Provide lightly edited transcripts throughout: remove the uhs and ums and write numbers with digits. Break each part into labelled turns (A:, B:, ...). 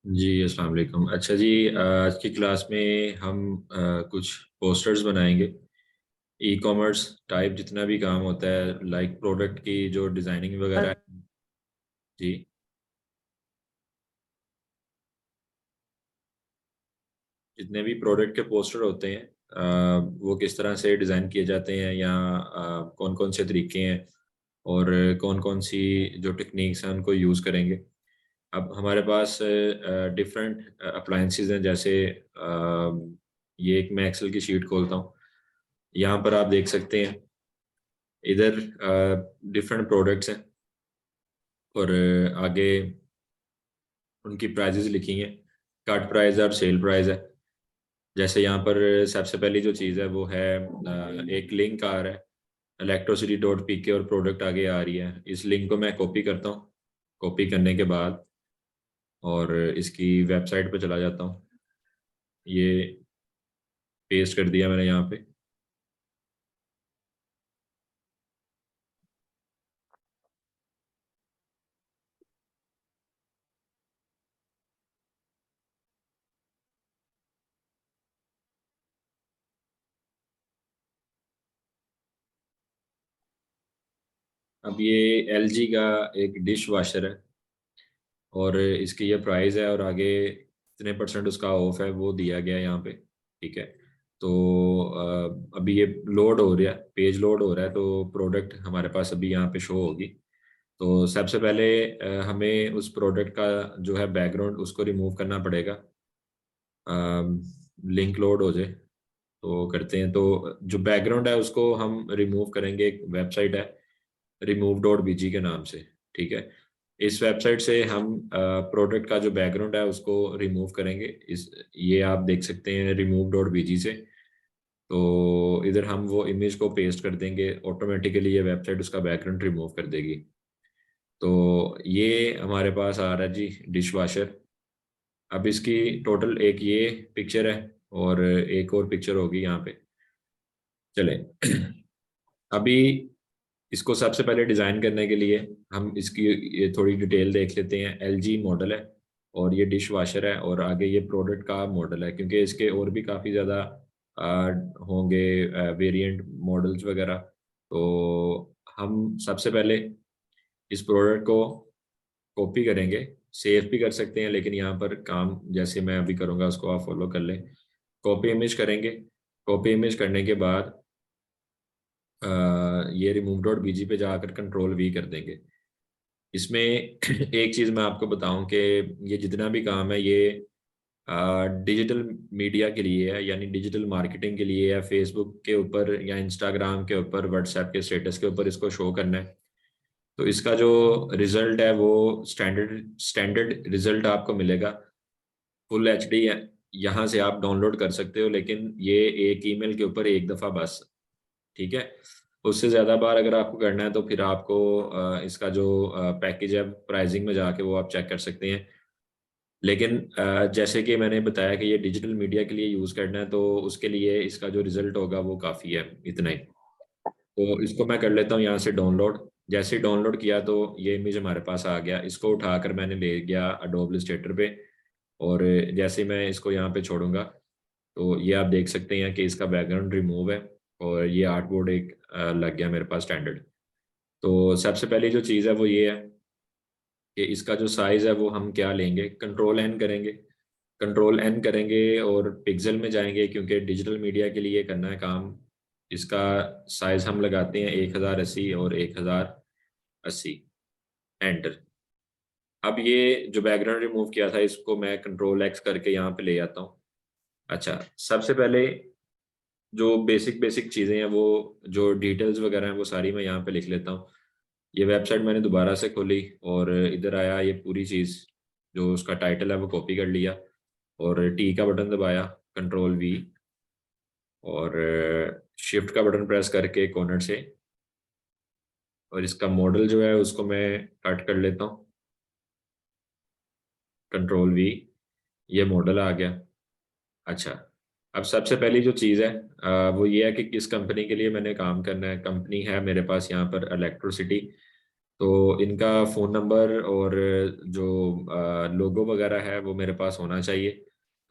A: जी अस्सलाम वालेकुम। अच्छा जी, आज की क्लास में हम कुछ पोस्टर्स बनाएंगे। ई कॉमर्स टाइप जितना भी काम होता है, लाइक प्रोडक्ट की जो डिज़ाइनिंग वगैरह
B: अ-
A: है। जी, जितने भी प्रोडक्ट के पोस्टर होते हैं, वो किस तरह से डिज़ाइन किए जाते हैं, या कौन कौन से तरीके हैं, और कौन कौन सी जो टेक्निक्स हैं उनको यूज़ करेंगे। अब हमारे पास डिफरेंट अप्लायंसेस हैं, जैसे ये एक मैं एक्सेल की शीट खोलता हूँ। यहाँ पर आप देख सकते हैं, इधर डिफरेंट प्रोडक्ट्स हैं, और आगे उनकी प्राइजेस लिखी हैं। कट प्राइस और सेल प्राइस है। जैसे यहाँ पर सबसे पहली जो चीज़ है वो है, एक लिंक आ रहा है, electricity.pk, और प्रोडक्ट आगे आ रही है। इस लिंक को मैं कॉपी करता हूँ। कॉपी करने के बाद और इसकी वेबसाइट पे चला जाता हूँ। ये पेस्ट कर दिया मैंने यहाँ पे। अब ये एलजी का एक डिश वॉशर है, और इसकी ये प्राइस है, और आगे इतने परसेंट उसका ऑफ है वो दिया गया है यहाँ पे। ठीक है। तो अभी ये लोड हो रहा है, पेज लोड हो रहा है, तो प्रोडक्ट हमारे पास अभी यहाँ पे शो होगी। तो सबसे पहले हमें उस प्रोडक्ट का जो है बैकग्राउंड उसको रिमूव करना पड़ेगा। लिंक लोड हो जाए तो करते हैं। तो जो बैकग्राउंड है उसको हम रिमूव करेंगे। एक वेबसाइट है remove.bg के नाम से। ठीक है। इस वेबसाइट से हम प्रोडक्ट का जो बैकग्राउंड है उसको रिमूव करेंगे। इस ये आप देख सकते हैं remove.bg से। तो इधर हम वो इमेज को पेस्ट कर देंगे, ऑटोमेटिकली ये वेबसाइट उसका बैकग्राउंड रिमूव कर देगी। तो ये हमारे पास आ रहा है जी, डिश वॉशर। अब इसकी टोटल एक ये पिक्चर है, और एक और पिक्चर होगी यहाँ पे। चले अभी इसको सबसे पहले डिज़ाइन करने के लिए हम इसकी ये थोड़ी डिटेल देख लेते हैं। एलजी मॉडल है, और ये डिश वॉशर है, और आगे ये प्रोडक्ट का मॉडल है, क्योंकि इसके और भी काफ़ी ज़्यादा होंगे वेरिएंट मॉडल्स वगैरह। तो हम सबसे पहले इस प्रोडक्ट को कॉपी करेंगे। सेव भी कर सकते हैं, लेकिन यहाँ पर काम जैसे मैं अभी करूँगा उसको आप फॉलो कर लें। कॉपी इमेज करेंगे। कॉपी इमेज करने के बाद ये remove.bg पे जाकर कंट्रोल वी कर देंगे। इसमें एक चीज़ मैं आपको बताऊं कि ये जितना भी काम है, ये डिजिटल मीडिया के लिए है, यानी डिजिटल मार्केटिंग के लिए है। फेसबुक के ऊपर या इंस्टाग्राम के ऊपर, व्हाट्सएप के स्टेटस के ऊपर इसको शो करना है। तो इसका जो रिजल्ट है वो स्टैंडर्ड स्टैंडर्ड रिजल्ट आपको मिलेगा। फुल एचडी है, यहाँ से आप डाउनलोड कर सकते हो, लेकिन ये एक ईमेल के ऊपर एक दफ़ा बस। ठीक है। उससे ज़्यादा बार अगर आपको करना है तो फिर आपको इसका जो पैकेज है प्राइसिंग में जाके वो आप चेक कर सकते हैं। लेकिन जैसे कि मैंने बताया कि ये डिजिटल मीडिया के लिए यूज़ करना है, तो उसके लिए इसका जो रिज़ल्ट होगा वो काफ़ी है, इतना ही। तो इसको मैं कर लेता हूँ यहाँ से डाउनलोड। जैसे ही डाउनलोड किया तो ये इमेज हमारे पास आ गया। इसको उठाकर मैंने ले गया अडोब इलस्ट्रेटर पे, और जैसे ही मैं इसको यहाँ पे छोड़ूंगा तो ये आप देख सकते हैं कि इसका बैकग्राउंड रिमूव है, और ये आर्टबोर्ड एक लग गया मेरे पास स्टैंडर्ड। तो सबसे पहली जो चीज़ है वो ये है कि इसका जो साइज़ है वो हम क्या लेंगे, कंट्रोल एन करेंगे। कंट्रोल एन करेंगे और पिक्सल में जाएंगे, क्योंकि डिजिटल मीडिया के लिए करना है काम। इसका साइज़ हम लगाते हैं 1080 और 1080। एंटर। अब ये जो बैकग्राउंड रिमूव किया था इसको मैं कंट्रोल एक्स करके यहाँ पे ले आता हूँ। अच्छा, सबसे पहले जो बेसिक बेसिक चीज़ें हैं, वो जो डिटेल्स वगैरह हैं वो सारी मैं यहाँ पे लिख लेता हूँ। ये वेबसाइट मैंने दोबारा से खोली, और इधर आया, ये पूरी चीज़ जो उसका टाइटल है वो कॉपी कर लिया, और टी का बटन दबाया, कंट्रोल वी, और शिफ्ट का बटन प्रेस करके कॉर्नर से, और इसका मॉडल जो है उसको मैं कट कर लेता हूँ, कंट्रोल वी। ये मॉडल आ गया। अच्छा, अब सबसे पहली जो चीज़ है वो ये है कि किस कंपनी के लिए मैंने काम करना है। कंपनी है मेरे पास यहाँ पर इलेक्ट्रिसिटी। तो इनका फ़ोन नंबर और जो लोगो वगैरह है वो मेरे पास होना चाहिए।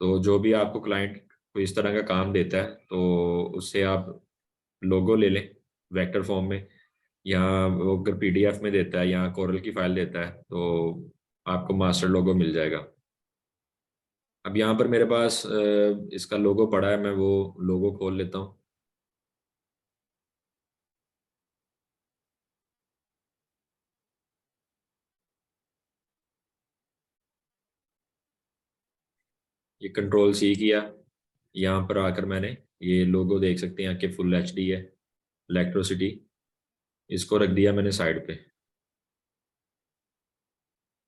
A: तो जो भी आपको क्लाइंट कोई इस तरह का काम देता है तो उससे आप लोगो ले लें वेक्टर फॉर्म में, या वो अगर पीडीएफ में देता है या कोरल की फाइल देता है तो आपको मास्टर लोगो मिल जाएगा। अब यहाँ पर मेरे पास इसका लोगो पड़ा है, मैं वो लोगो खोल लेता हूँ। ये कंट्रोल सी किया, यहाँ पर आकर मैंने ये लोगो देख सकते हैं कि फुल एचडी है, इलेक्ट्रोसिटी, इसको रख दिया मैंने साइड पे।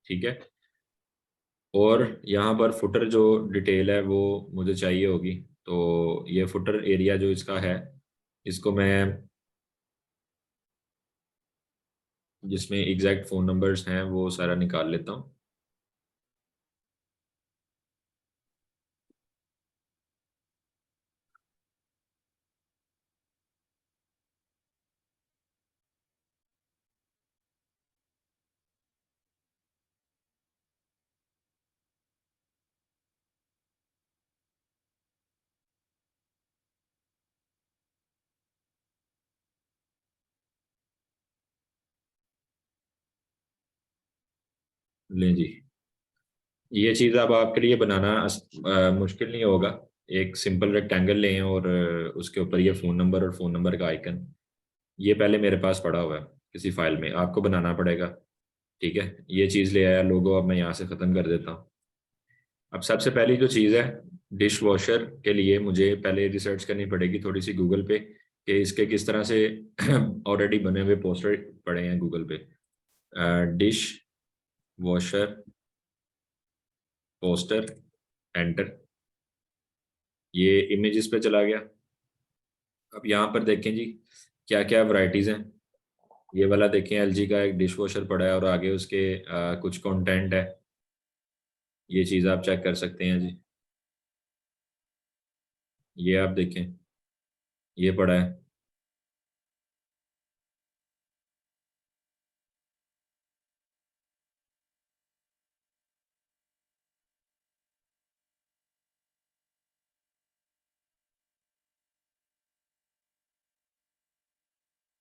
A: ठीक है। और यहाँ पर फुटर जो डिटेल है वो मुझे चाहिए होगी, तो ये फुटर एरिया जो इसका है, इसको मैं, जिसमें एग्जैक्ट फ़ोन नंबर्स हैं वो सारा निकाल लेता हूँ। लें जी, ये चीज़ अब आपके लिए बनाना मुश्किल नहीं होगा। एक सिंपल रेक्टेंगल लें और उसके ऊपर ये फ़ोन नंबर और फ़ोन नंबर का आइकन, ये पहले मेरे पास पड़ा हुआ है किसी फाइल में, आपको बनाना पड़ेगा। ठीक है, ये चीज़ ले आया लोगो, अब मैं यहाँ से ख़त्म कर देता हूँ। अब सबसे पहली जो चीज़ है, डिश वॉशर के लिए मुझे पहले रिसर्च करनी पड़ेगी थोड़ी सी गूगल पे कि इसके किस तरह से ऑलरेडी बने हुए पोस्टर पड़े हैं गूगल पे। डिश वॉशर पोस्टर, एंटर, ये इमेजेस पे चला गया। अब यहाँ पर देखें जी क्या क्या वैरायटीज़ हैं। ये वाला देखें, एलजी का एक डिश वॉशर पड़ा है और आगे उसके कुछ कंटेंट है, ये चीज़ आप चेक कर सकते हैं जी। ये आप देखें, ये पड़ा है।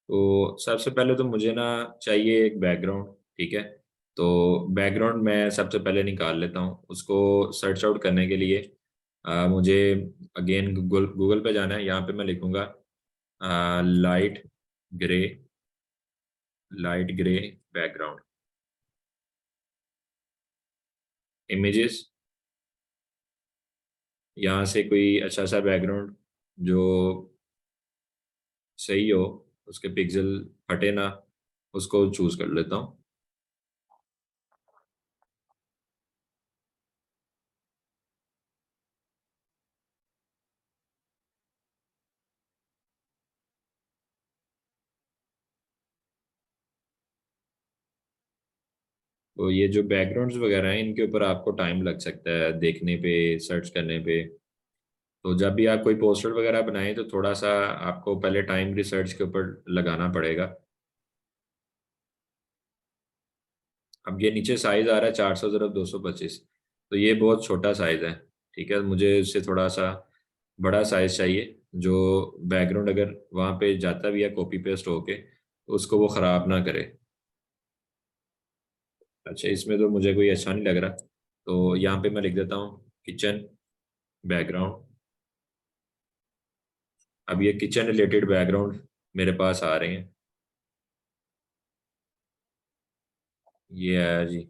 A: तो सबसे पहले तो मुझे ना चाहिए एक बैकग्राउंड। ठीक है, तो बैकग्राउंड मैं सबसे पहले निकाल लेता हूँ। उसको सर्च आउट करने के लिए मुझे अगेन गूगल गूगल पे जाना है। यहाँ पे मैं लिखूँगा light grey, light grey background, images, यहाँ से कोई अच्छा सा बैकग्राउंड जो सही हो, उसके पिक्सल फटे ना, उसको चूज कर लेता हूँ। तो ये जो बैकग्राउंड्स वगैरह हैं इनके ऊपर आपको टाइम लग सकता है देखने पे, सर्च करने पे। तो जब भी आप कोई पोस्टर वगैरह बनाएं तो थोड़ा सा आपको पहले टाइम रिसर्च के ऊपर लगाना पड़ेगा। अब ये नीचे साइज आ रहा है 400 × 225, तो ये बहुत छोटा साइज है। ठीक है, मुझे इससे थोड़ा सा बड़ा साइज चाहिए जो बैकग्राउंड अगर वहाँ पे जाता भी है कॉपी पेस्ट होके तो उसको वो ख़राब ना करे। अच्छा, इसमें तो मुझे कोई अच्छा नहीं लग रहा, तो यहाँ पे मैं लिख देता हूँ किचन बैकग्राउंड। अब ये किचन रिलेटेड बैकग्राउंड मेरे पास आ रहे हैं। ये है जी,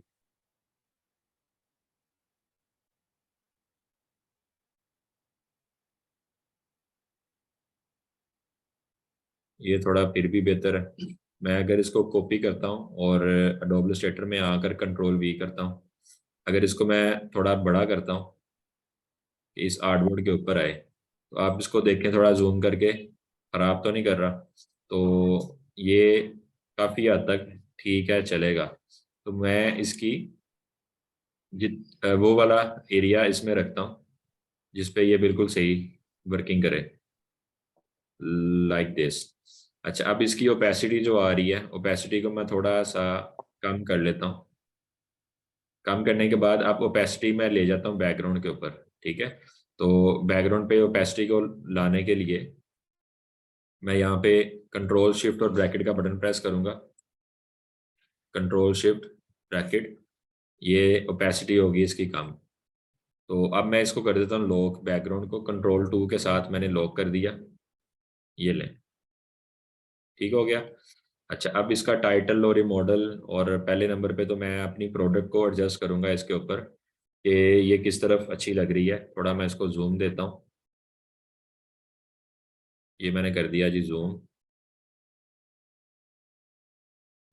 A: ये थोड़ा फिर भी बेहतर है। मैं अगर इसको कॉपी करता हूँ और एडोब इलस्ट्रेटर में आकर कंट्रोल वी करता हूँ, अगर इसको मैं थोड़ा बड़ा करता हूँ कि इस आर्टबोर्ड के ऊपर आए, तो आप इसको देखें थोड़ा जूम करके, खराब तो नहीं कर रहा। तो ये काफ़ी हद तक ठीक है, चलेगा। तो मैं इसकी वो वाला एरिया इसमें रखता हूँ जिस पे ये बिल्कुल सही वर्किंग करे, लाइक दिस। अच्छा, अब इसकी ओपेसिटी जो आ रही है, ओपेसिटी को मैं थोड़ा सा कम कर लेता हूँ। कम करने के बाद अब ओपेसिटी मैं ले जाता हूँ बैकग्राउंड के ऊपर। ठीक है, तो बैकग्राउंड पे ओपेसिटी को लाने के लिए मैं यहाँ पे कंट्रोल शिफ्ट और ब्रैकेट का बटन प्रेस करूंगा। कंट्रोल शिफ्ट ब्रैकेट, ये ओपेसिटी होगी इसकी कम। तो अब मैं इसको कर देता हूँ लॉक, बैकग्राउंड को कंट्रोल 2 के साथ मैंने लॉक कर दिया। ये लें, ठीक हो गया। अच्छा, अब इसका टाइटल और ये मॉडल, और पहले नंबर पे तो मैं अपनी प्रोडक्ट को एडजस्ट करूंगा इसके ऊपर कि ये किस तरफ अच्छी लग रही है। थोड़ा मैं इसको जूम देता हूँ। ये मैंने कर दिया जी जूम।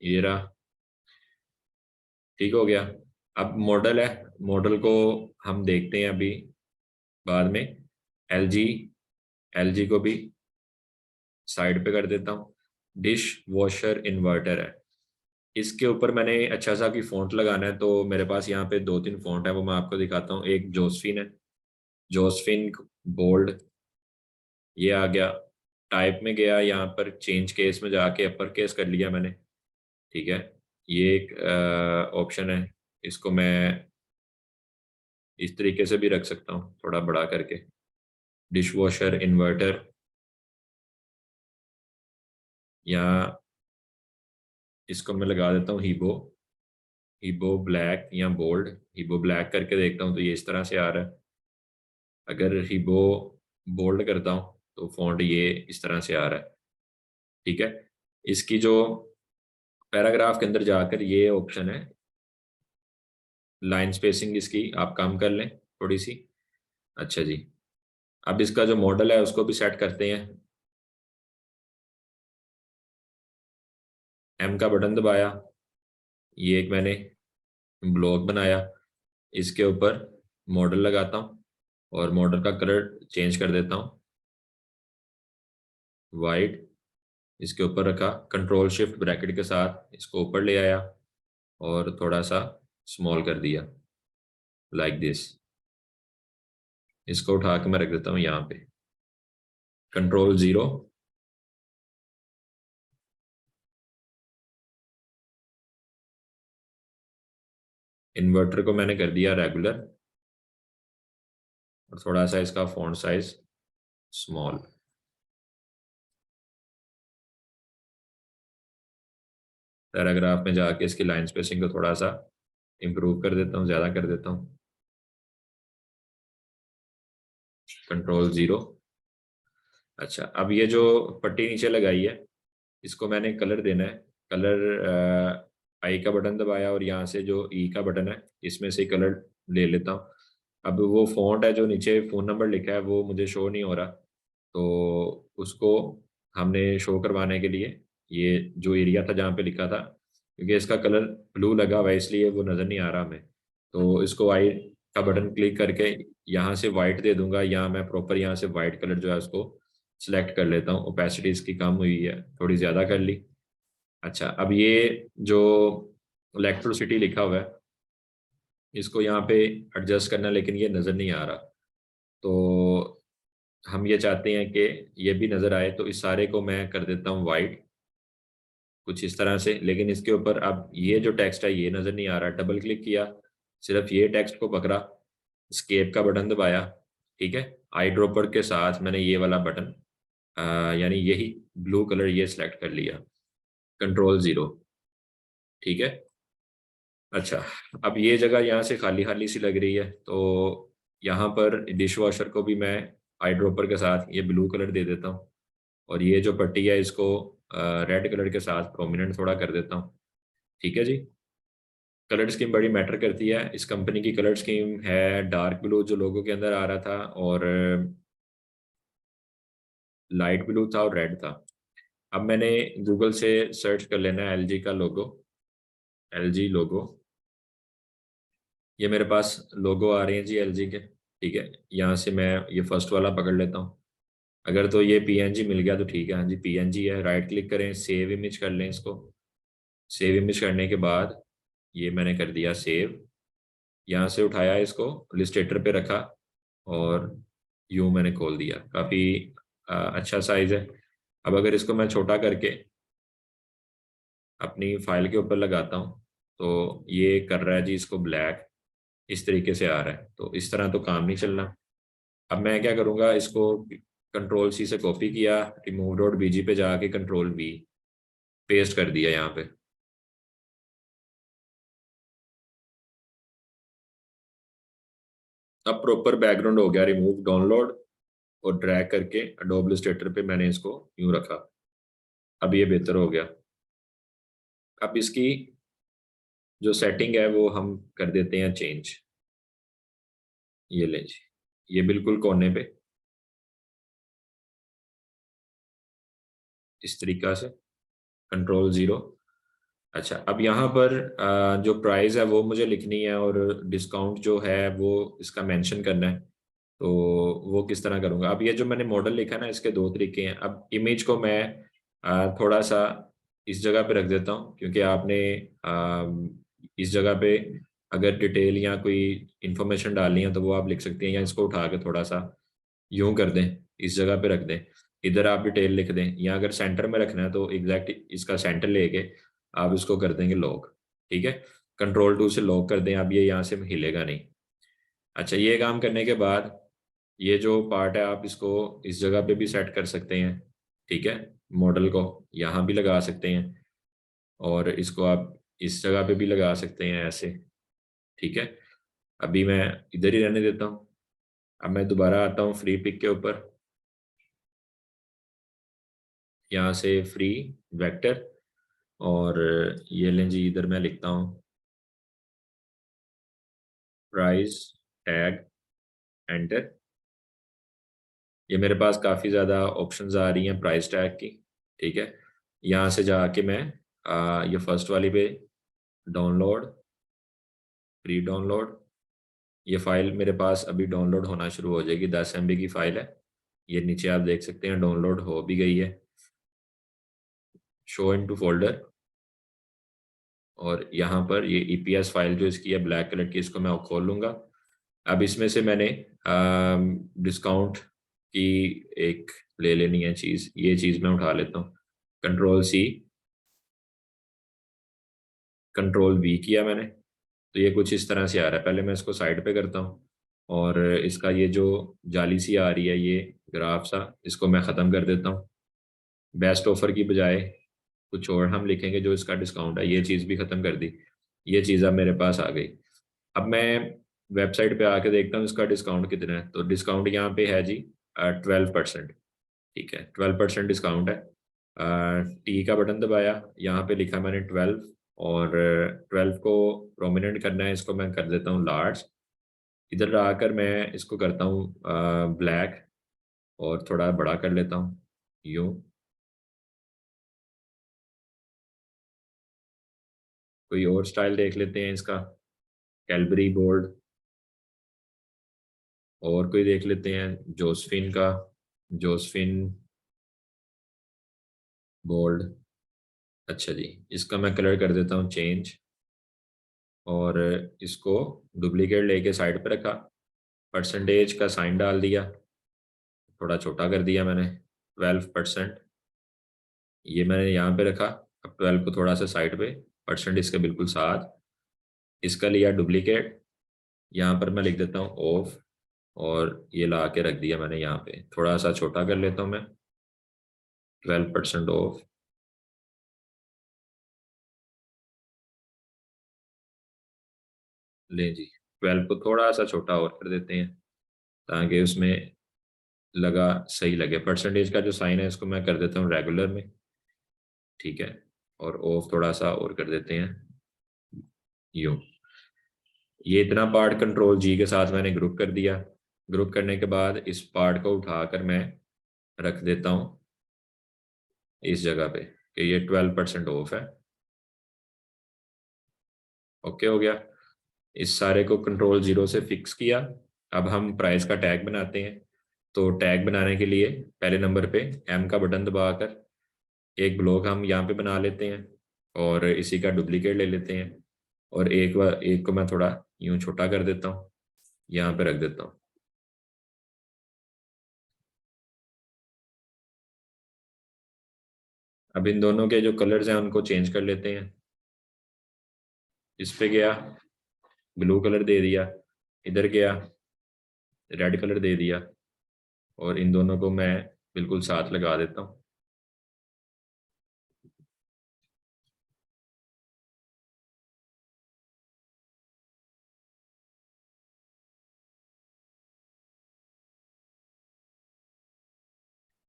A: ये रहा, ठीक हो गया। अब मॉडल है, मॉडल को हम देखते हैं अभी बाद में। एलजी, एलजी को भी साइड पे कर देता हूँ। डिश वॉशर इन्वर्टर है, इसके ऊपर मैंने अच्छा सा की फ़ॉन्ट लगाना है, तो मेरे पास यहाँ पे 2-3 फ़ॉन्ट है, वो मैं आपको दिखाता हूँ। एक जोसफिन है, जोसफिन बोल्ड, ये आ गया। टाइप में गया, यहाँ पर चेंज केस में जाके अपर केस कर लिया मैंने। ठीक है, ये एक ऑप्शन है, इसको मैं इस तरीके से भी रख सकता हूँ, थोड़ा बड़ा करके। डिश वॉशर इन्वर्टर, या इसको मैं लगा देता हूँ हीबो, हीबो ब्लैक या बोल्ड। हीबो ब्लैक करके देखता हूँ तो ये इस तरह से आ रहा है। अगर हीबो बोल्ड करता हूँ तो फॉन्ट ये इस तरह से आ रहा है। ठीक है, इसकी जो पैराग्राफ के अंदर जाकर ये ऑप्शन है, लाइन स्पेसिंग इसकी आप कम कर लें थोड़ी सी। अच्छा जी, अब इसका जो मॉडल है उसको भी सेट करते हैं। एम का बटन दबाया, ये एक मैंने ब्लॉक बनाया, इसके ऊपर मॉडल लगाता हूँ और मॉडल का कलर चेंज कर देता हूँ वाइट। इसके ऊपर रखा, कंट्रोल शिफ्ट ब्रैकेट के साथ इसको ऊपर ले आया और थोड़ा सा स्मॉल कर दिया, लाइक दिस। इसको उठा के मैं रख देता हूँ यहाँ पे, कंट्रोल 0। इन्वर्टर को मैंने कर दिया रेगुलर, और थोड़ा सा इसका फॉन्ट साइज स्मॉल। पैराग्राफ में जाके इसकी लाइन स्पेसिंग को थोड़ा सा इम्प्रूव कर देता हूँ, ज़्यादा कर देता हूँ, कंट्रोल 0। अच्छा, अब ये जो पट्टी नीचे लगाई है, इसको मैंने कलर देना है। कलर आई का बटन दबाया और यहाँ से जो ई का बटन है, इसमें से कलर ले लेता हूँ। अब वो फॉन्ट है जो नीचे फ़ोन नंबर लिखा है वो मुझे शो नहीं हो रहा, तो उसको हमने शो करवाने के लिए ये जो एरिया था जहाँ पे लिखा था, क्योंकि इसका कलर ब्लू लगा हुआ है इसलिए वो नज़र नहीं आ रहा हमें, तो इसको आई का बटन क्लिक करके यहाँ से वाइट दे दूंगा, या मैं प्रॉपर यहाँ से वाइट कलर जो है उसको सिलेक्ट कर लेता हूँ। ओपेसिटी इसकी कम हुई है, थोड़ी ज़्यादा कर ली। अच्छा, अब ये जो इलेक्ट्रिसिटी लिखा हुआ है इसको यहाँ पे एडजस्ट करना, लेकिन ये नज़र नहीं आ रहा, तो हम ये चाहते हैं कि ये भी नज़र आए, तो इस सारे को मैं कर देता हूँ वाइट, कुछ इस तरह से। लेकिन इसके ऊपर अब ये जो टेक्स्ट है ये नज़र नहीं आ रहा। डबल क्लिक किया, सिर्फ ये टेक्स्ट को पकड़ा, स्केप का बटन दबाया। ठीक है, आई ड्रॉपर के साथ मैंने ये वाला बटन यानी यही ब्लू कलर ये सिलेक्ट कर लिया, कंट्रोल 0। ठीक है, अच्छा, अब ये जगह यहाँ से खाली खाली सी लग रही है, तो यहाँ पर डिश वॉशर को भी मैं आई ड्रॉपर के साथ ये ब्लू कलर दे देता हूँ, और ये जो पट्टी है इसको रेड कलर के साथ प्रोमिनेंट थोड़ा कर देता हूँ। ठीक है जी, कलर स्कीम बड़ी मैटर करती है। इस कंपनी की कलर स्कीम है डार्क ब्लू जो लोगों के अंदर आ रहा था, और लाइट ब्लू था और रेड था। अब मैंने गूगल से सर्च कर लेना है एलजी का लोगो, एलजी लोगो। ये मेरे पास लोगो आ रहे हैं जी एलजी के। ठीक है, यहाँ से मैं ये फर्स्ट वाला पकड़ लेता हूँ। अगर तो ये पीएनजी मिल गया तो ठीक है, हाँ जी पीएनजी है। राइट क्लिक करें, सेव इमेज कर लें इसको। सेव इमेज करने के बाद ये मैंने कर दिया सेव। यहाँ से उठाया इसको, इलस्ट्रेटर पे रखा और यूँ मैंने खोल दिया। काफ़ी अच्छा साइज़ है। अब अगर इसको मैं छोटा करके अपनी फाइल के ऊपर लगाता हूँ तो ये कर रहा है जी इसको ब्लैक, इस तरीके से आ रहा है। तो इस तरह तो काम नहीं चलना। अब मैं क्या करूँगा, इसको कंट्रोल सी से कॉपी किया, रिमूव डॉट बीजी पे जाके कंट्रोल वी पेस्ट कर दिया यहाँ पे। अब प्रॉपर बैकग्राउंड हो गया, रिमूव डाउनलोड और ड्रैग करके एडोब इलस्ट्रेटर पे मैंने इसको यूं रखा। अब ये बेहतर हो गया। अब इसकी जो सेटिंग है वो हम कर देते हैं चेंज। ये ले जी, ये बिल्कुल कोने पे इस तरीका से, कंट्रोल जीरो। अच्छा, अब यहाँ पर जो प्राइस है वो मुझे लिखनी है और डिस्काउंट जो है वो इसका मेंशन करना है। तो वो किस तरह करूँगा? अब ये जो मैंने मॉडल लिखा है ना, इसके दो तरीके हैं। अब इमेज को मैं थोड़ा सा इस जगह पे रख देता हूँ, क्योंकि आपने इस जगह पे अगर डिटेल या कोई इंफॉर्मेशन डालनी है तो वो आप लिख सकती हैं, या इसको उठा के थोड़ा सा यूं कर दें, इस जगह पे रख दें, इधर आप डिटेल लिख दें, या अगर सेंटर में रखना है तो एग्जैक्ट इसका सेंटर लेके आप इसको कर देंगे लॉक। ठीक है, कंट्रोल टू से लॉक कर दें, अब ये यहाँ से हिलेगा नहीं। अच्छा, ये काम करने के बाद ये जो पार्ट है आप इसको इस जगह पे भी सेट कर सकते हैं। ठीक है, मॉडल को यहाँ भी लगा सकते हैं और इसको आप इस जगह पे भी लगा सकते हैं ऐसे। ठीक है, अभी मैं इधर ही रहने देता हूँ। अब मैं दोबारा आता हूँ फ्री पिक के ऊपर, यहाँ से फ्री वेक्टर, और ये लें जी, इधर मैं लिखता हूँ प्राइस टैग, एंटर। ये मेरे पास काफ़ी ज़्यादा ऑप्शंस आ रही हैं प्राइस टैग की। ठीक है, यहाँ से जाके मैं ये फर्स्ट वाली पे डाउनलोड, प्री डाउनलोड, ये फाइल मेरे पास अभी डाउनलोड होना शुरू हो जाएगी, 10 MB की फाइल है। ये नीचे आप देख सकते हैं डाउनलोड हो भी गई है, शो इनटू फोल्डर। और यहाँ पर ये EPS फाइल जो इसकी है ब्लैक कलर की, इसको मैं खोल लूँगा। अब इसमें से मैंने डिस्काउंट की एक ले लेनी है चीज़, ये चीज़ मैं उठा लेता हूँ। कंट्रोल सी, कंट्रोल वी किया मैंने, तो ये कुछ इस तरह से आ रहा है। पहले मैं इसको साइड पे करता हूँ और इसका ये जो जाली सी आ रही है, ये ग्राफ सा, इसको मैं ख़त्म कर देता हूँ। बेस्ट ऑफर की बजाय कुछ और हम लिखेंगे जो इसका डिस्काउंट है, ये चीज़ भी ख़त्म कर दी। ये चीज़ अब मेरे पास आ गई। अब मैं वेबसाइट पे आके देखता हूँ इसका डिस्काउंट कितना है। तो डिस्काउंट यहाँ पे है जी 12%। ठीक है, 12% डिस्काउंट है। टी का बटन दबाया, यहाँ पे लिखा मैंने 12, और 12 को प्रोमिनेंट करना है, इसको मैं कर देता हूँ लार्ज। इधर आकर मैं इसको करता हूँ ब्लैक, और थोड़ा बड़ा कर लेता हूँ यूँ। कोई और स्टाइल देख लेते हैं इसका, कैलबरी बोल्ड, और कोई देख लेते हैं जोसफिन का, जोसफिन बोल्ड। अच्छा जी, इसका मैं कलर कर देता हूँ चेंज, और इसको डुप्लीकेट लेके साइड पे रखा, परसेंटेज का साइन डाल दिया, थोड़ा छोटा कर दिया मैंने 12%। ये मैंने यहाँ पे रखा। अब 12 को थोड़ा सा साइड पे, परसेंट इसके बिल्कुल साथ, इसका लिया डुप्लीकेट, यहाँ पर मैं लिख देता हूँ ऑफ, और ये ला के रख दिया मैंने यहाँ पे। थोड़ा सा छोटा कर लेता हूँ मैं, 12% ऑफ। लें जी, 12 को थोड़ा सा छोटा और कर देते हैं ताकि उसमें लगा सही लगे। परसेंटेज का जो साइन है इसको मैं कर देता हूँ रेगुलर में। ठीक है, और ऑफ थोड़ा सा और कर देते हैं यूं। ये इतना पार्ट कंट्रोल जी के साथ मैंने ग्रुप कर दिया। ग्रुप करने के बाद इस पार्ट को उठाकर मैं रख देता हूँ इस जगह पे कि ये 12% ऑफ है। ओके हो गया। इस सारे को कंट्रोल जीरो से फिक्स किया। अब हम प्राइस का टैग बनाते हैं। तो टैग बनाने के लिए पहले नंबर पे एम का बटन दबाकर एक ब्लॉक हम यहाँ पे बना लेते हैं, और इसी का डुप्लीकेट ले लेते हैं, और एक को मैं थोड़ा यूं छोटा कर देता हूँ, यहाँ पे रख देता हूँ। अब इन दोनों के जो कलर्स हैं उनको चेंज कर लेते हैं। इस पे गया, ब्लू कलर दे दिया, इधर गया, रेड कलर दे दिया, और इन दोनों को मैं बिल्कुल साथ लगा देता हूँ।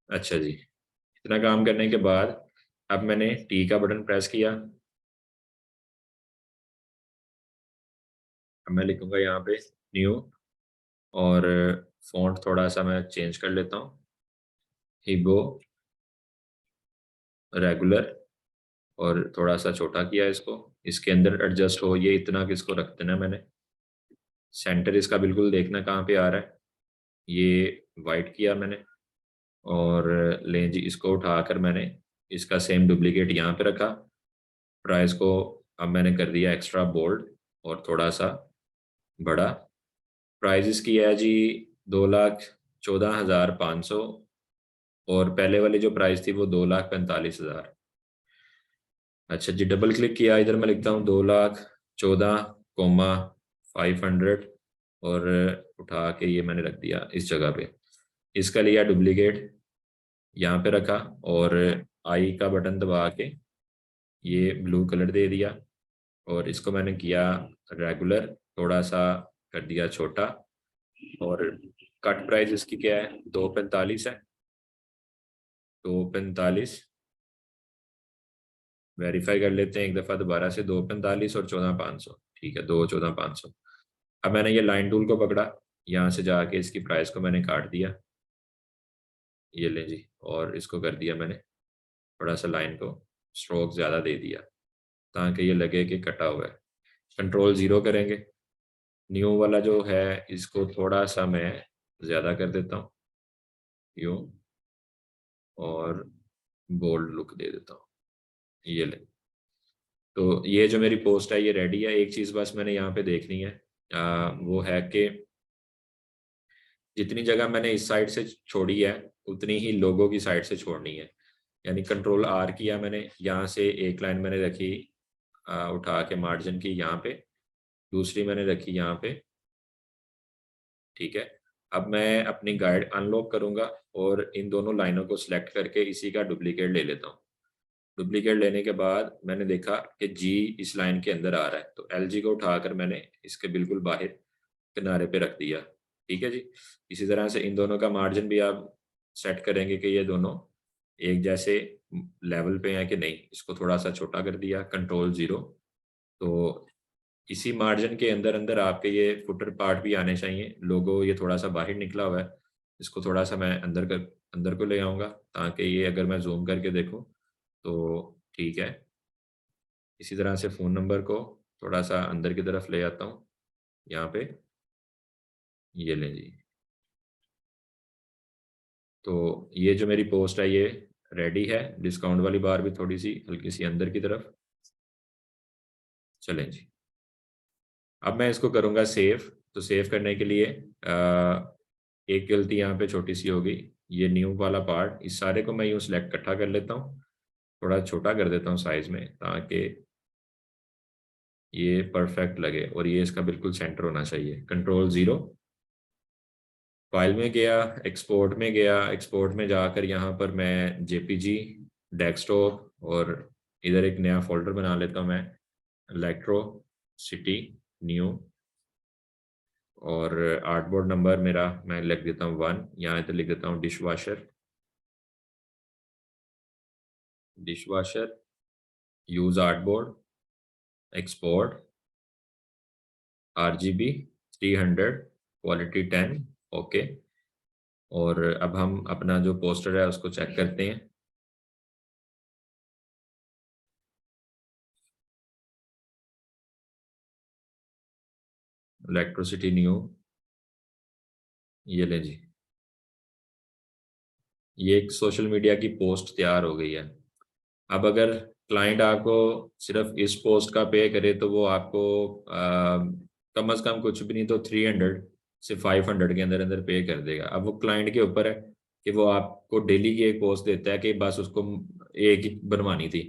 A: अच्छा जी, इतना काम करने के बाद अब मैंने टी का बटन प्रेस किया। अब मैं लिखूंगा यहाँ पे न्यू, और फॉन्ट थोड़ा सा मैं चेंज कर लेता हूँ, हिबो रेगुलर, और थोड़ा सा छोटा किया इसको। इसके अंदर एडजस्ट हो, ये इतना किसको रख देना मैंने। सेंटर इसका बिल्कुल देखना कहाँ पे आ रहा है, ये वाइट किया मैंने। और लें जी, इसको उठाकर मैंने इसका सेम डुप्लीकेट यहाँ पे रखा। प्राइस को अब मैंने कर दिया एक्स्ट्रा बोल्ड और थोड़ा सा बड़ा। प्राइस इसकी है जी 2,14,500, और पहले वाली जो प्राइस थी वो 2,45,000। अच्छा जी, डबल क्लिक किया, इधर मैं लिखता हूँ 2,14,500, और उठा के ये मैंने रख दिया इस जगह पे। इसका लिया डुप्लीकेट, यहाँ पे रखा, और आई का बटन दबा के ये ब्लू कलर दे दिया, और इसको मैंने किया रेगुलर, थोड़ा सा कर दिया छोटा। और कट प्राइस इसकी क्या है, 2,45 है, 2,45। वेरीफाई कर लेते हैं एक दफ़ा दोबारा से, 2,45 और 14,500, ठीक है, 2,14,500। अब मैंने ये लाइन टूल को पकड़ा, यहाँ से जाके इसकी प्राइस को मैंने काट दिया, ये लें जी, और इसको कर दिया मैंने थोड़ा सा लाइन को स्ट्रोक ज़्यादा दे दिया, ताकि ये लगे कि कटा हुआ है। कंट्रोल ज़ीरो करेंगे, न्यू वाला जो है इसको थोड़ा सा मैं ज़्यादा कर देता हूँ यूँ, और बोल्ड लुक दे देता हूँ, ये ले। तो ये जो मेरी पोस्ट है ये रेडी है। एक चीज़ बस मैंने यहाँ पे देखनी है, वो है कि जितनी जगह मैंने इस साइड से छोड़ी है उतनी ही लोगों की साइड से छोड़नी है। यानी कंट्रोल आर किया मैंने, यहाँ से एक लाइन मैंने रखी उठा के मार्जिन की यहाँ पे, दूसरी मैंने रखी यहाँ पे, ठीक है। अब मैं अपनी गाइड अनलॉक करूँगा और इन दोनों लाइनों को सिलेक्ट करके इसी का डुप्लीकेट ले लेता हूँ। डुप्लीकेट लेने के बाद मैंने देखा कि जी इस लाइन के अंदर आ रहा है, तो एल जी को उठाकर मैंने इसके बिल्कुल बाहर किनारे पे रख दिया, ठीक है जी। इसी तरह से इन दोनों का मार्जिन भी आप सेट करेंगे कि ये दोनों एक जैसे लेवल पे हैं कि नहीं। इसको थोड़ा सा छोटा कर दिया, कंट्रोल ज़ीरो। तो इसी मार्जिन के अंदर अंदर आपके ये फुटर पार्ट भी आने चाहिए। लोगो ये थोड़ा सा बाहर निकला हुआ है, इसको थोड़ा सा मैं अंदर को ले आऊँगा, ताकि ये अगर मैं जूम करके देखूँ तो ठीक है। इसी तरह से फ़ोन नंबर को थोड़ा सा अंदर की तरफ ले आता हूँ, यहाँ पे, ये लें जी। तो ये जो मेरी पोस्ट है ये रेडी है। डिस्काउंट वाली बार भी थोड़ी सी हल्की सी अंदर की तरफ, चलें जी। अब मैं इसको करूँगा सेव। तो सेव करने के लिए एक गलती यहाँ पे छोटी सी होगी, ये न्यू वाला पार्ट, इस सारे को मैं यूँ सिलेक्ट इकट्ठा कर लेता हूँ, थोड़ा छोटा कर देता हूँ साइज़ में, ताकि ये परफेक्ट लगे, और ये इसका बिल्कुल सेंटर होना चाहिए। कंट्रोल ज़ीरो, फाइल में गया, एक्सपोर्ट में गया, एक्सपोर्ट में जाकर यहाँ पर मैं जेपीजी, डेस्कटॉप, और इधर एक नया फोल्डर बना लेता हूँ मैं, इलेक्ट्रो सिटी न्यू, और आर्टबोर्ड नंबर मेरा मैं लिख देता हूँ 1, यहाँ इधर लिख देता हूँ dishwasher, dishwasher, use artboard, export, RGB 300, quality 10, okay. और अब हम अपना जो पोस्टर है उसको चेक करते हैं। इलेक्ट्रिसिटी न्यू, ये ले जी, ये एक सोशल मीडिया की पोस्ट तैयार हो गई है। अब अगर क्लाइंट आपको सिर्फ इस पोस्ट का पे करे तो वो आपको कम से कम कुछ भी नहीं तो 300 से 500 के अंदर अंदर पे कर देगा। अब वो क्लाइंट के ऊपर है कि वो आपको डेली की एक पोस्ट देता है कि बस उसको एक ही बनवानी थी,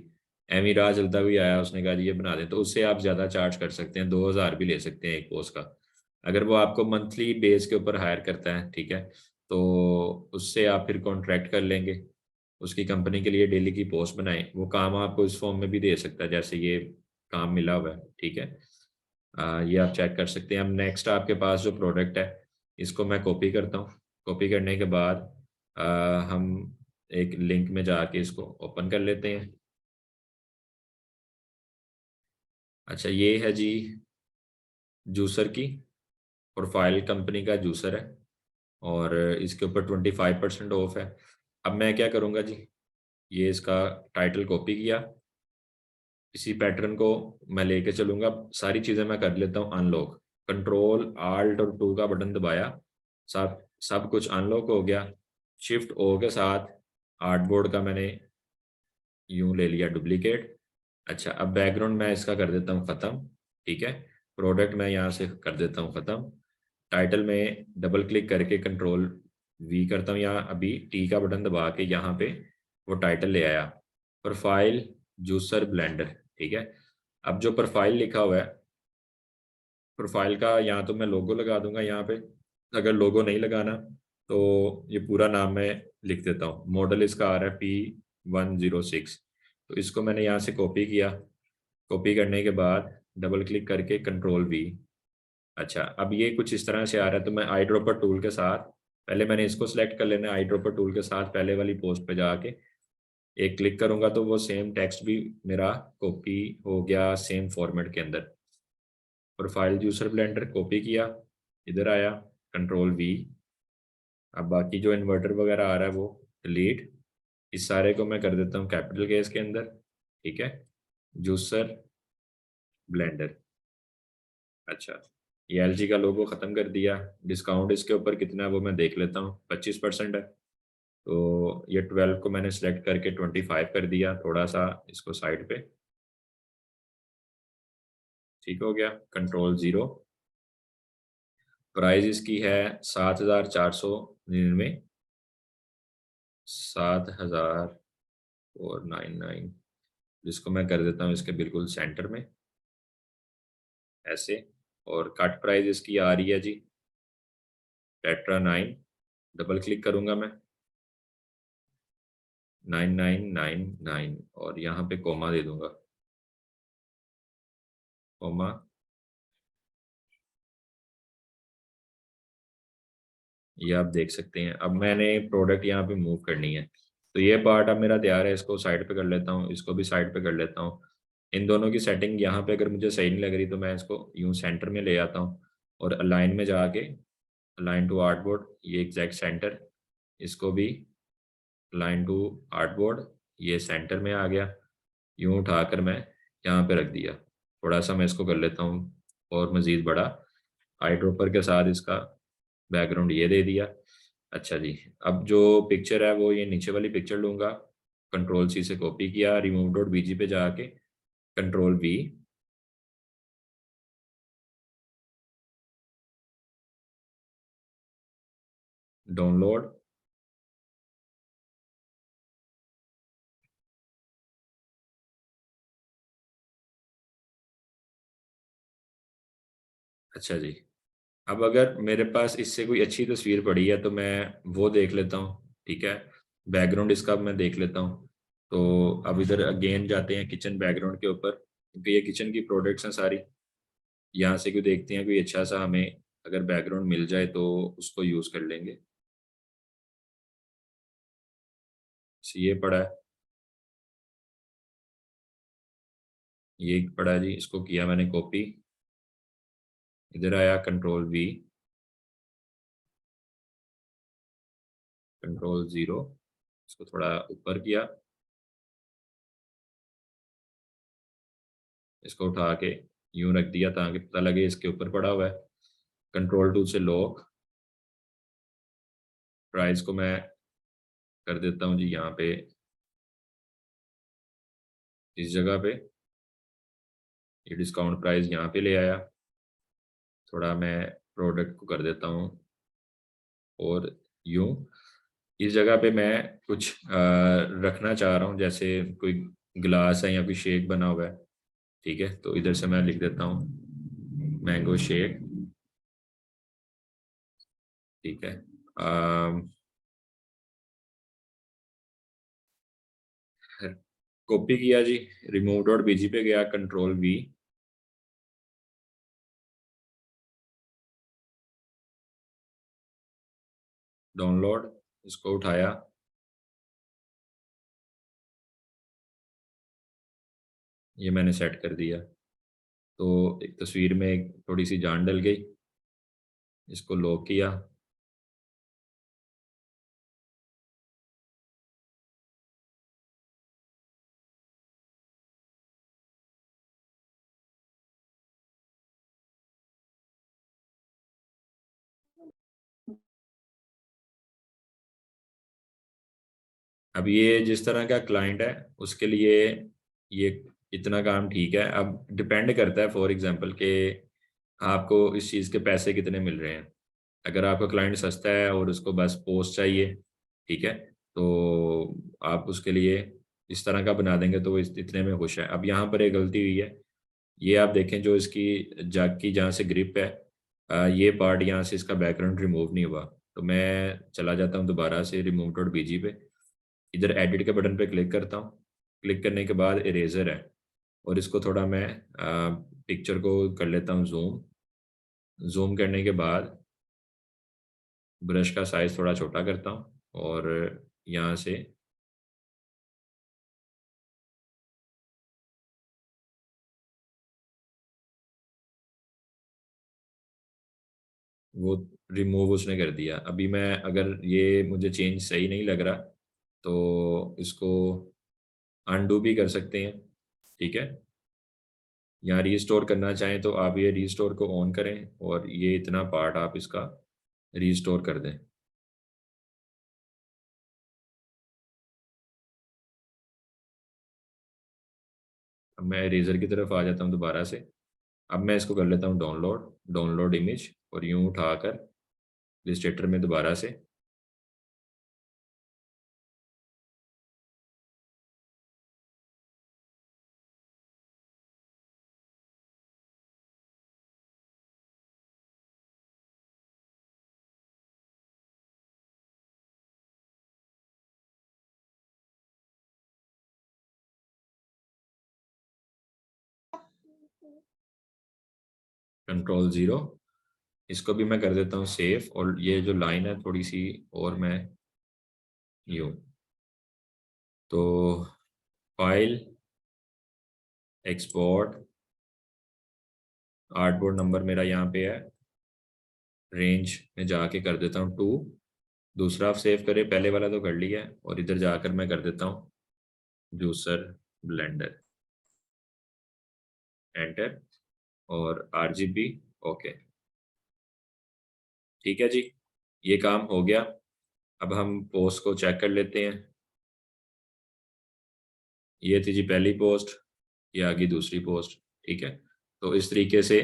A: एमी राह चलता हुआ आया, उसने कहा जी ये बना दें, तो उससे आप ज़्यादा चार्ज कर सकते हैं, 2,000 भी ले सकते हैं एक पोस्ट का। अगर वो आपको मंथली बेस के ऊपर हायर करता है, ठीक है, तो उससे आप फिर कॉन्ट्रैक्ट कर लेंगे, उसकी कंपनी के लिए डेली की पोस्ट बनाएं, वो काम आपको इस फॉर्म में भी दे सकता है जैसे ये काम मिला हुआ है, ठीक है। ये आप चेक कर सकते हैं। अब नेक्स्ट आपके पास जो प्रोडक्ट है, इसको मैं कॉपी करता हूँ। कॉपी करने के बाद हम एक लिंक में जाके इसको ओपन कर लेते हैं। अच्छा, ये है जी जूसर की प्रोफाइल, कंपनी का जूसर है, और इसके ऊपर 25% ऑफ है। अब मैं क्या करूँगा जी, ये इसका टाइटल कॉपी किया, इसी पैटर्न को मैं लेके चलूंगा। सारी चीज़ें मैं कर लेता हूँ अनलॉक, कंट्रोल आल्ट और 2 का बटन दबाया, सब कुछ अनलॉक हो गया। शिफ्ट ओ के साथ आर्टबोर्ड का मैंने यूं ले लिया डुप्लीकेट। अच्छा, अब बैकग्राउंड मैं इसका कर देता हूँ ख़त्म, ठीक है। प्रोडक्ट मैं यहाँ से कर देता हूँ ख़त्म। टाइटल में डबल क्लिक करके कंट्रोल वी करता हूँ, यहाँ अभी टी का बटन दबा के यहाँ पे वो टाइटल ले आया, प्रोफाइल जूसर ब्लेंडर, ठीक है। अब जो प्रोफाइल लिखा हुआ है, प्रोफाइल का यहाँ तो मैं लोगो लगा दूंगा यहाँ पे, अगर लोगो नहीं लगाना तो ये पूरा नाम मैं लिख देता हूँ। मॉडल इसका आ रहा है P106, तो इसको मैंने यहाँ से कॉपी किया। कॉपी करने के बाद डबल क्लिक करके कंट्रोल वी। अच्छा, अब ये कुछ इस तरह से आ रहा है, तो मैं आई ड्रॉपर टूल के साथ, पहले मैंने इसको सिलेक्ट कर लेना है, आई ड्रॉपर टूल के साथ पहले वाली पोस्ट पे जाके एक क्लिक करूंगा तो वो सेम टेक्स्ट भी मेरा कॉपी हो गया सेम फॉर्मेट के अंदर। प्रोफाइल यूजर ब्लेंडर कॉपी किया, इधर आया, कंट्रोल वी। अब बाकी जो इन्वर्टर वगैरह आ रहा है वो डिलीट। इस सारे को मैं कर देता हूँ कैपिटल केस के अंदर, ठीक है, जूसर ब्लेंडर। अच्छा, ये एलजी का लोगो ख़त्म कर दिया। डिस्काउंट इसके ऊपर कितना है वो मैं देख लेता हूँ, 25% है, तो ये 12 को मैंने सेलेक्ट करके 25 कर दिया, थोड़ा सा इसको साइड पे, ठीक हो गया, कंट्रोल ज़ीरो। प्राइस इसकी है 7,499, 7,499, जिसको मैं कर देता हूँ इसके बिल्कुल सेंटर में ऐसे। और कट प्राइस इसकी आ रही है जी टेट्रा 9, डबल क्लिक करूंगा मैं, 9999, और यहाँ पे कोमा दे दूंगा, कोमा। ये आप देख सकते हैं। अब मैंने प्रोडक्ट यहाँ पे मूव करनी है, तो ये पार्ट अब मेरा तैयार है, इसको साइड पे कर लेता हूँ, इसको भी साइड पे कर लेता हूँ। इन दोनों की सेटिंग यहाँ पे अगर मुझे सही नहीं लग रही तो मैं इसको यूं सेंटर में ले आता हूँ, और अलाइन में जाके अलाइन टू आर्टबोर्ड, ये एग्जैक्ट सेंटर, इसको भी अलाइन टू आर्टबोर्ड, ये सेंटर में आ गया। यूं उठाकर मैं यहाँ पे रख दिया। थोड़ा सा मैं इसको कर लेता हूँ और मज़ीद बड़ा, आई ड्रॉपर के साथ इसका बैकग्राउंड ये दे दिया। अच्छा जी, अब जो पिक्चर है वो ये नीचे वाली पिक्चर लूंगा, कंट्रोल सी से कॉपी किया, रिमूव डॉट बीजी पे जाके कंट्रोल वी, डाउनलोड। अच्छा जी, अब अगर मेरे पास इससे कोई अच्छी तस्वीर पड़ी है तो मैं वो देख लेता हूँ, ठीक है, बैकग्राउंड इसका मैं देख लेता हूँ। तो अब इधर अगेन जाते हैं किचन बैकग्राउंड के ऊपर, क्योंकि ये किचन की प्रोडक्ट्स हैं सारी। यहाँ से कोई देखते हैं कोई अच्छा सा हमें अगर बैकग्राउंड मिल जाए तो उसको यूज़ कर लेंगे। ये पड़ा है, ये पड़ा है जी, इसको किया मैंने कॉपी, इधर आया कंट्रोल वी, कंट्रोल ज़ीरो, इसको थोड़ा ऊपर किया, इसको उठा के यूं रख दिया ताकि पता लगे इसके ऊपर पड़ा हुआ है। कंट्रोल टू से लॉक। प्राइस को मैं कर देता हूँ जी यहाँ पे, इस जगह पे, ये डिस्काउंट प्राइस यहाँ पे ले आया। थोड़ा मैं प्रोडक्ट को कर देता हूँ और यूं, इस जगह पे मैं कुछ रखना चाह रहा हूँ, जैसे कोई गिलास है या कोई शेक बना हुआ है। ठीक है, तो इधर से मैं लिख देता हूँ मैंगो शेक। ठीक है, कॉपी किया जी, रिमूव डॉट बीजी पे गया, कंट्रोल वी, डाउनलोड, इसको उठाया, ये मैंने सेट कर दिया। तो एक तस्वीर में एक थोड़ी सी जान डल गई, इसको लॉक किया। अब ये जिस तरह का क्लाइंट है उसके लिए ये इतना काम ठीक है। अब डिपेंड करता है फॉर एग्जांपल कि आपको इस चीज़ के पैसे कितने मिल रहे हैं। अगर आपका क्लाइंट सस्ता है और उसको बस पोस्ट चाहिए, ठीक है, तो आप उसके लिए इस तरह का बना देंगे तो वो इतने में खुश है। अब यहाँ पर एक गलती हुई है, ये आप देखें जो इसकी जग की जहाँ से ग्रिप है, ये पार्ट यहाँ से इसका बैकग्राउंड रिमूव नहीं हुआ। तो मैं चला जाता हूँ दोबारा से रिमूव डॉट बीजी पे, इधर एडिट के बटन पे क्लिक करता हूँ। क्लिक करने के बाद इरेजर है, और इसको थोड़ा मैं पिक्चर को कर लेता हूँ जूम। जूम करने के बाद ब्रश का साइज थोड़ा छोटा करता हूँ, और यहाँ से वो रिमूव उसने कर दिया। अभी मैं अगर ये मुझे चेंज सही नहीं लग रहा तो इसको अनडू भी कर सकते हैं। ठीक है, यहाँ रीस्टोर करना चाहें तो आप ये रीस्टोर को ऑन करें और ये इतना पार्ट आप इसका रीस्टोर कर दें। अब मैं इरेजर की तरफ आ जाता हूँ दोबारा से। अब मैं इसको कर लेता हूँ डाउनलोड, डाउनलोड इमेज, और यूं उठाकर इलस्ट्रेटर में दोबारा से कंट्रोल ज़ीरो, इसको भी मैं कर देता हूँ सेव, और ये जो लाइन है थोड़ी सी और मैं यूं, तो फाइल, एक्सपोर्ट, आर्टबोर्ड नंबर मेरा यहाँ पे है, रेंज में जाके कर देता हूँ 2। दूसरा सेव करे, पहले वाला तो कर लिया है, और इधर जाकर मैं कर देता हूँ जूसर ब्लेंडर, एंटर, और आरजीबी, ओके। ठीक है जी, ये काम हो गया। अब हम पोस्ट को चेक कर लेते हैं। ये थी जी पहली पोस्ट, ये आ गई दूसरी पोस्ट। ठीक है, तो इस तरीके से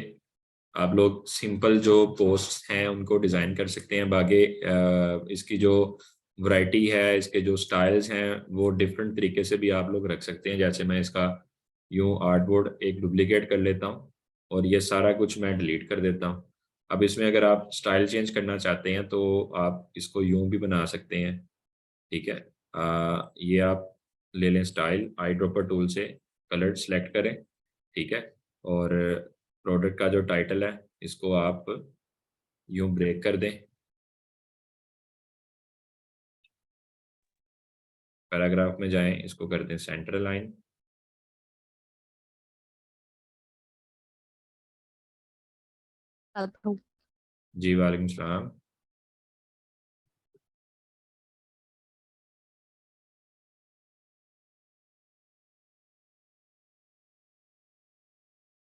A: आप लोग सिंपल जो पोस्ट हैं उनको डिज़ाइन कर सकते हैं। बाकी इसकी जो वैरायटी है, इसके जो स्टाइल्स हैं, वो डिफरेंट तरीके से भी आप लोग रख सकते हैं। जैसे मैं इसका यूं आर्टबोर्ड एक डुप्लीकेट कर लेता हूँ, और ये सारा कुछ मैं डिलीट कर देता हूँ। अब इसमें अगर आप स्टाइल चेंज करना चाहते हैं तो आप इसको यूं भी बना सकते हैं। ठीक है, ये आप ले लें स्टाइल, आई ड्रॉपर टूल से कलर सेलेक्ट करें। ठीक है, और प्रोडक्ट का जो टाइटल है इसको आप यूं ब्रेक कर दें, पैराग्राफ में जाएं, इसको कर दें सेंटर लाइन।
B: हेल्प।
A: जी वालेकुम सलाम।